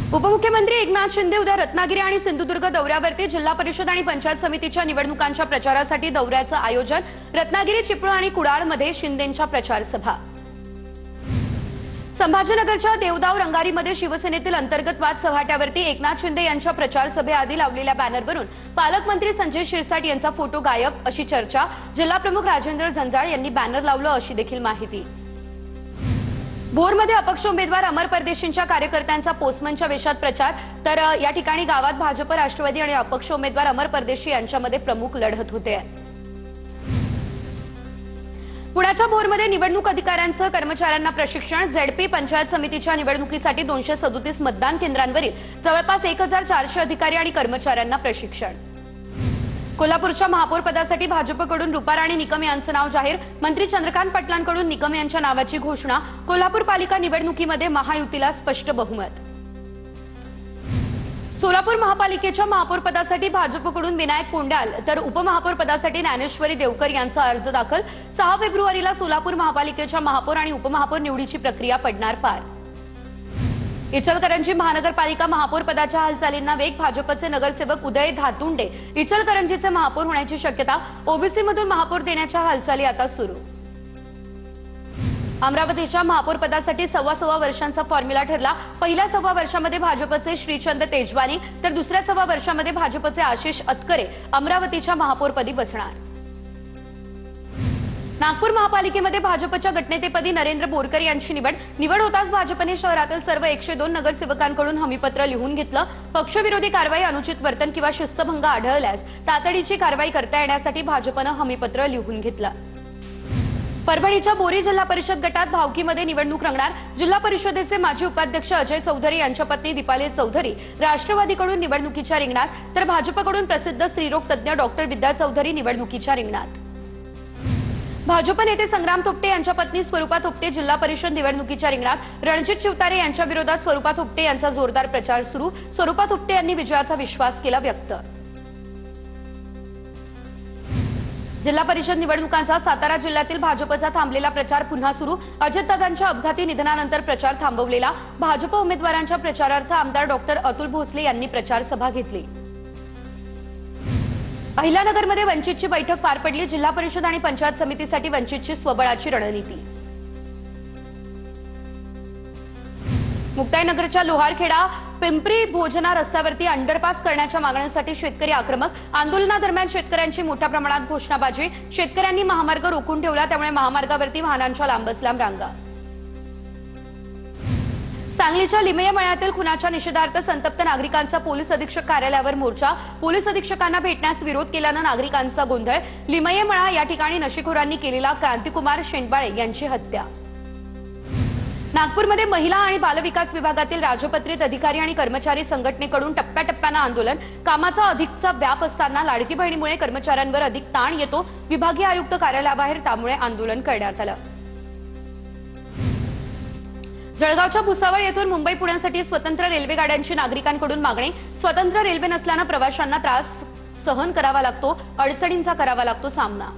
उपमुख्यमंत्री एकनाथ शिंदे उद्या रत्नागिरी आणि सिंधुदुर्ग दौऱ्यावरती जिल्हा परिषद आणि पंचायत समितीच्या निवडणुकांच्या प्रचारासाठी दौऱ्याचं आयोजन रत्नागिरी, चिपळूण आणि कुडाळमध्ये शिंदेंच्या प्रचार सभा। संभाजीनगरच्या देवदाव रंगारीमध्ये शिवसेनेतील अंतर्गत वाद चव्हाट्यावरती एकनाथ शिंदे यांच्या प्रचार सभेआधी लावलेल्या बॅनरवरून पालकमंत्री संजय शिरसाट यांचा फोटो गायब अशी चर्चा। जिल्हाप्रमुख राजेंद्र झंजाळ यांनी बॅनर लावलं अशी देखील माहिती। भोरमध्ये अपक्ष उमेदवार अमर परदेशींच्या कार्यकर्त्यांचा पोस्टमनच्या वेशात प्रचार, तर या ठिकाणी गावात भाजप, राष्ट्रवादी आणि अपक्ष उमेदवार अमर परदेशी यांच्यामध्ये प्रमुख लढत होते। पुण्याच्या भोरमध्ये निवडणूक अधिकाऱ्यांचं कर्मचाऱ्यांना प्रशिक्षण। झेडपी पंचायत समितीच्या निवडणुकीसाठी 237 मतदान केंद्रांवरील जवळपास 1400 अधिकारी आणि कर्मचाऱ्यांना प्रशिक्षण। कोल्हापूरच्या महापौर पदासाठी भाजपकडून रूपाराणी निकम यांचं नाव जाहीर। मंत्री चंद्रकांत पाटलांकडून निकम यांच्या नावाची घोषणा। कोल्हापूर पालिका निवडणुकीमध्ये महायुतीला स्पष्ट बहुमत। सोलापूर महापालिकेच्या महापौर पदासाठी भाजपकडून विनायक कोंडाल तर उपमहापौर पदासाठी ज्ञानेश्वरी देवकर यांचा अर्ज दाखल। 6 फेब्रुवारीला सोलापूर महापालिकेच्या महापौर आणि उपमहापौर निवडीची प्रक्रिया पडणार पार। इचलकरंजी महानगरपालिका महापौर पदाच्या हालचालींना वेग। भाजपचे नगरसेवक उदय धातुंडे इचलकरंजीचे महापौर होण्याची शक्यता। ओबीसीमधून महापौर देण्याच्या हालचाली आता सुरू। अमरावतीच्या महापौर पदासाठी सव्वा वर्षांचा फॉर्म्युला ठरला। पहिल्या सव्वा वर्षामध्ये भाजपचे श्रीचंद तेजवानी तर दुसऱ्या सव्वा वर्षामध्ये भाजपचे आशिष अतकरे अमरावतीच्या महापौरपदी बसणार। नागपूर महापालिकेमध्ये भाजपच्या गटनेतेपदी नरेंद्र बोरकर यांची निवड होताच भाजपने शहरातील सर्व 102 नगरसेवकांकडून हमीपत्र लिहून घेतलं। पक्षविरोधी कारवाई, अनुचित वर्तन किंवा शिस्तभंग आढळल्यास तातडीची कारवाई करता येण्यासाठी भाजपनं हमीपत्र लिहून घेतलं। परभणीच्या बोरी जिल्हा परिषद गटात भावकीमध्ये निवडणूक रंगणार। जिल्हा परिषदेचे माजी उपाध्यक्ष अजय चौधरी यांच्या पत्नी दीपाली चौधरी राष्ट्रवादीकडून निवडणुकीच्या रिंगणात, तर भाजपकडून प्रसिद्ध स्त्रीरोग तज्ज्ञ डॉक्टर विद्या चौधरी निवडणुकीच्या रिंगणात। भाजप नेते संग्राम थोपटे यांच्या पत्नी स्वरूपा थोपटे जिल्हा परिषद निवडणुकीच्या रिंगणात। रणजित शिवतारे यांच्या विरोधात स्वरूपा थोपटे यांचा जोरदार प्रचार सुरू। स्वरूपा थोपटे यांनी विजयाचा विश्वास केला व्यक्त। जिल्हा परिषद निवडणुकांचा सातारा जिल्ह्यातील भाजपचा थांबलेला प्रचार पुन्हा सुरू। अजितदादांच्या अपघाती निधनानंतर प्रचार थांबवलेला। भाजप उमेदवारांच्या प्रचारार्थ आमदार डॉक्टर अतुल भोसले यांनी प्रचार सभा घेतली। अहिल्यानगरमध्ये वंचितची बैठक पार पडली। जिल्हा परिषद आणि पंचायत समितीसाठी वंचितची स्वबळाची रणनीती। मुक्ताईनगरच्या लोहारखेडा पिंपरी भोजना रस्त्यावरती अंडरपास करण्याच्या मागणीसाठी शेतकरी आक्रमक। आंदोलनादरम्यान शेतकऱ्यांची मोठ्या प्रमाणात घोषणाबाजी। शेतकऱ्यांनी महामार्ग रोखून ठेवला, त्यामुळे महामार्गावरती वाहनांच्या लांबच लांब रांगा। सांगलीच्या लिमये मळ्यातील खुनाच्या निषेधार्थ संतप्त नागरिकांचा पोलीस अधीक्षक कार्यालयावर मोर्चा। पोलीस अधीक्षकांना भेटण्यास विरोध केल्यानं नागरिकांचा गोंधळ। लिमये मळा या ठिकाणी नशेखोरांनी केलेला क्रांतिकुमार शेंडबाळे यांची हत्या। नागपूरमध्ये महिला आणि बालविकास विभागातील राजपत्रित अधिकारी आणि कर्मचारी संघटनेकडून टप्प्याटप्प्यानं आंदोलन। कामाचा अधिकचा व्याप असताना लाडकी बहिणीमुळे कर्मचाऱ्यांवर अधिक ताण येतो। विभागीय आयुक्त कार्यालयाबाहेर त्यामुळे आंदोलन करण्यात आलं। जळगावच्या भुसावळ येथून मुंबई पुण्यासाठी स्वतंत्र रेल्वे गाड्यांची नागरिकांकडून मागणी। स्वतंत्र रेल्वे नसल्यानं प्रवाशांना त्रास सहन करावा लागतो, अडचणींचा करावा लागतो सामना।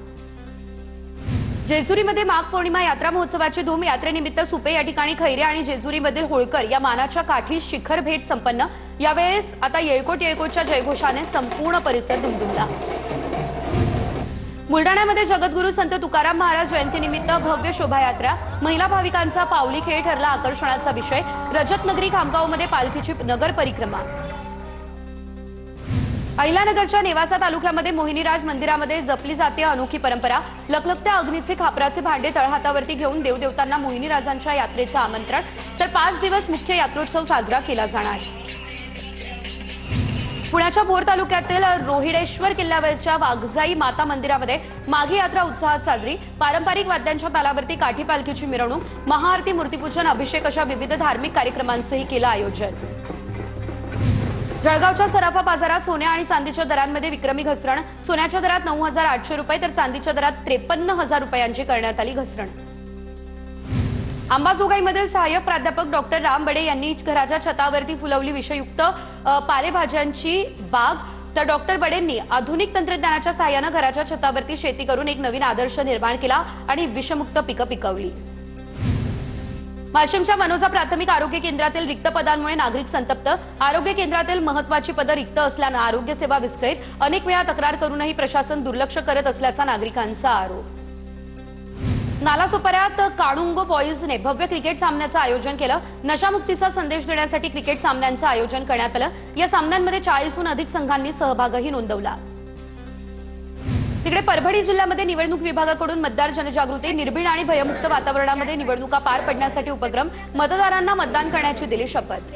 जेजुरीमध्ये माघ पौर्णिमा यात्रा महोत्सवाची धूम। यात्रेनिमित्त सुपे या ठिकाणी खैरे आणि जेजुरीमधील होळकर या मानाच्या काठी शिखर भेट संपन्न। यावेळेस आता येळकोटच्या जयघोषाने संपूर्ण परिसर दुमदुमला। बुलडाण्यामध्ये जगद्गुरू संत तुकाराम महाराज जयंतीनिमित्त भव्य शोभायात्रा। महिला भाविकांचा पावली खेळ ठरला आकर्षणाचा विषय। रजतनगरी खामगावमध्ये पालखीची नगर परिक्रमा। अहिल्यानगरच्या नेवासा तालुक्यामध्ये मोहिनीराज मंदिरामध्ये जपली जाते अनोखी परंपरा। लखलखत्या अग्नीचे खापराचे भांडे तळहातावरती घेऊन देवदेवतांना मोहिनीराजांच्या यात्रेचं आमंत्रण, तर 5 दिवस मुख्य यात्रोत्सव साजरा केला जाणार। पुण्याच्या भोर तालुक्यातील रोहिडेश्वर किल्ल्यावरच्या वाघजाई माता मंदिरामध्ये माघी यात्रा उत्साहात साजरी। पारंपरिक वाद्यांच्या तालावरती काठी पालखीची मिरवणूक, महाआरती, मूर्तीपूजन, अभिषेक अशा विविध धार्मिक कार्यक्रमांचंही केलं आयोजन। जळगावच्या सराफा बाजारात सोन्या आणि चांदीच्या दरांमध्ये विक्रमी घसरण। सोन्याच्या दरात 9,800 रुपये तर चांदीच्या दरात 53,000 रुपयांची करण्यात आली घसरण। अंबाजोगाईमधील सहाय्यक प्राध्यापक डॉक्टर राम बडे यांनी घराच्या छतावरती फुलवली विषयुक्त पालेभाज्यांची बाग, तर डॉक्टर बडेंनी आधुनिक तंत्रज्ञानाच्या सहाय्याने घराच्या छतावरती शेती करून एक नवीन आदर्श निर्माण केला आणि विषमुक्त पिकं पिकवली। वाशिमच्या मनोजा प्राथमिक आरोग्य केंद्रातील रिक्त पदांमुळे नागरिक संतप्त। आरोग्य केंद्रातील महत्त्वाची पदं रिक्त असल्यानं आरोग्य सेवा विस्कळीत। अनेक वेळा तक्रार करूनही प्रशासन दुर्लक्ष करत असल्याचा नागरिकांचा आरोप। नालासोपाऱ्यात काणुंगो बॉईजने भव्य क्रिकेट सामन्याचं आयोजन केलं। नशामुक्तीचा संदेश देण्यासाठी क्रिकेट सामन्यांचं आयोजन करण्यात आलं। या सामन्यांमध्ये 40हून अधिक संघांनी सहभागही नोंदवला। तिकडे परभणी जिल्ह्यामध्ये निवडणूक विभागाकडून मतदार जनजागृती, निर्भीड आणि भयमुक्त वातावरणामध्ये निवडणुका पार पडण्यासाठी उपक्रम, मतदारांना मतदान करण्याची दिली शपथ।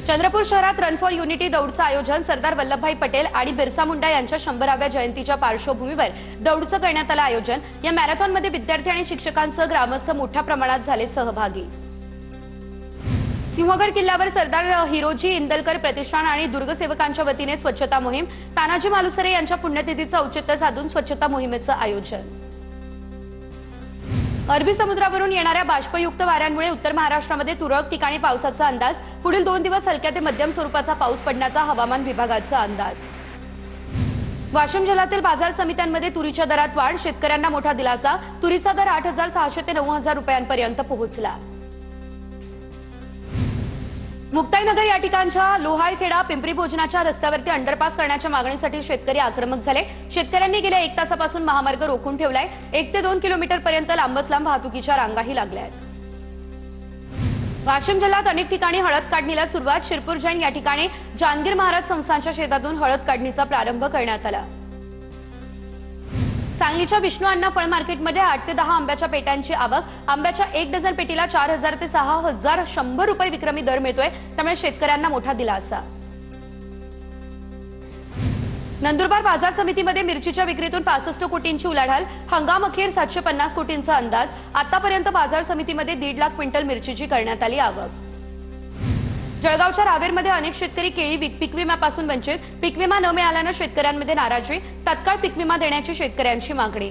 चंद्रपूर शहरात रन फॉर युनिटी दौडचं आयोजन सरदार वल्लभभाई पटेल आणि बिरसा मुंडा यांच्या 100व्या जयंतीच्या पार्श्वभूमीवर दौडचं करण्यात आलं आयोजन। या मॅरेथॉनमध्ये विद्यार्थी आणि शिक्षकांसह ग्रामस्थ मोठ्या प्रमाणात झाले सहभागी। सिंहगड किल्ल्यावर सरदार हिरोजी इंदलकर प्रतिष्ठान आणि दुर्गसेवकांच्या वतीने स्वच्छता मोहीम, तानाजी मालुसरे यांच्या पुण्यतिथीचं औचित्य साधून स्वच्छता मोहिमेचं आयोजन। अरबी समुद्रावरून येणाऱ्या बाष्पयुक्त वाऱ्यांमुळे उत्तर महाराष्ट्रामध्ये तुरळक ठिकाणी पावसाचा अंदाज। पुढील 2 दिवस हलक्या ते मध्यम स्वरूपाचा पाऊस पडण्याचा हवामान विभागाचा अंदाज। वाशिम जिल्ह्यातील बाजार समित्यांमध्ये तुरीच्या दरात वाढ, शेतकऱ्यांना मोठा दिलासा। तुरीचा दर 8,600 ते 9,000 रुपयांपर्यंत पोहोचला। मुक्ताईनगर या ठिकाणच्या लोहारखेडा पिंपरी भोजनाच्या रस्त्यावरती अंडरपास करण्याच्या मागणीसाठी शेतकरी आक्रमक झाले। शेतकऱ्यांनी गेल्या 1 तासापासून महामार्ग रोखून ठेवलाय। 1 ते 2 किलोमीटरपर्यंत लांबच लांब वाहतुकीच्या रांगाही लागल्या आहेत। वाशिम जिल्ह्यात अनेक ठिकाणी हळद काढणीला सुरुवात। शिरपूर जैन या ठिकाणी जानगीर महाराज संस्थांच्या शेतातून हळद काढणीचा प्रारंभ करण्यात आला। सांगलीच्या विष्णू अण्णा फळ मार्केटमध्ये 8 ते 10 आंब्याच्या पेट्यांची आवक। आंब्याच्या 1 डझन पेटीला 4,000 ते 6,100 रुपये विक्रमी दर मिळतोय, त्यामुळे शेतकऱ्यांना मोठा दिलासा। नंदुरबार बाजार समितीमध्ये मिरचीच्या विक्रीतून 65 कोटींची उलाढाल। हंगाम अखेर 750 कोटींचा अंदाज। आतापर्यंत बाजार समितीमध्ये 1.5 लाख क्विंटल मिरचीची करण्यात आली आवक। जळगावच्या रावेरमध्ये अनेक शेतकरी केळी पीक विम्यापासून वंचित। पीक विमा न मिळाल्यानं शेतकऱ्यांमध्ये नाराजी। तत्काळ पीक विमा देण्याची शेतकऱ्यांची मागणी।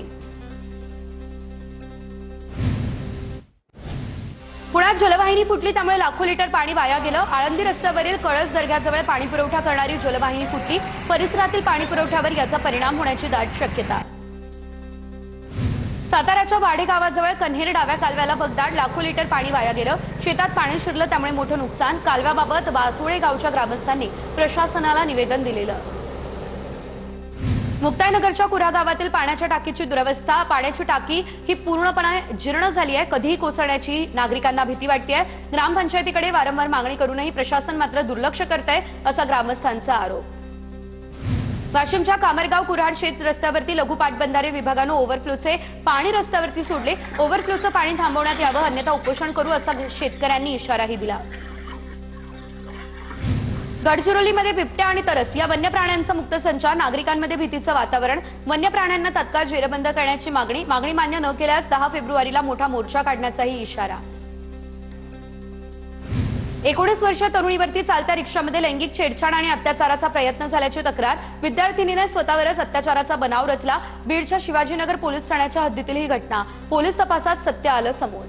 पुण्यात जलवाहिनी फुटली, त्यामुळे लाखो लिटर पाणी वाया गेलं। आळंदी रस्त्यावरील कळस दर्ग्याजवळ पाणी पुरवठा करणारी जलवाहिनी फुटली। परिसरातील पाणी पुरवठ्यावर याचा परिणाम होण्याची दाट शक्यता। साताऱ्याच्या वाडे गावाजवळ कन्हेर डाव्या कालव्याला भगदाड, लाखो लिटर पाणी वाया गेलं। शेतात पाणी शिरलं, त्यामुळे मोठं नुकसान। कालव्याबाबत वासोळे गावच्या ग्रामस्थांनी प्रशासनाला निवेदन दिलेलं। मुक्ताईनगरच्या कुऱ्हा गावातील पाण्याच्या टाकीची दुरवस्था। पाण्याची टाकी ही पूर्णपणे जीर्ण झाली आहे, कधीही कोसळण्याची नागरिकांना भीती वाटतेय। ग्रामपंचायतीकडे वारंवार मागणी करूनही प्रशासन मात्र दुर्लक्ष करतंय, असा ग्रामस्थांचा आरोप। वाशिमच्या कामरगाव कुऱ्हाड शेत रस्त्यावरती लघु पाटबंधारे विभागानं ओव्हरफ्लोचे पाणी रस्त्यावरती सोडले। ओव्हरफ्लोचं पाणी थांबवण्यात यावं, अन्यथा उपोषण करू असा शेतकऱ्यांनी इशाराही दिला। गडचिरोलीमध्ये बिबट्या आणि तरस या वन्य प्राण्यांचा मुक्त संचार, नागरिकांमध्ये भीतीचं वातावरण। वन्य प्राण्यांना तत्काळ जेरबंद करण्याची मागणी मान्य न केल्यास 10 फेब्रुवारीला मोठा मोर्चा काढण्याचाही इशारा। 19 वर्षीय तरुणीवरती चालत्या रिक्षामध्ये लैंगिक छेडछाड आणि अत्याचाराचा प्रयत्न झाल्याची तक्रार। विद्यार्थिनीने स्वतःवरच अत्याचाराचा बनाव रचला। बीडच्या शिवाजीनगर पोलीस ठाण्याच्या हद्दीतील ही घटना। पोलीस तपासात सत्य आलं समोर।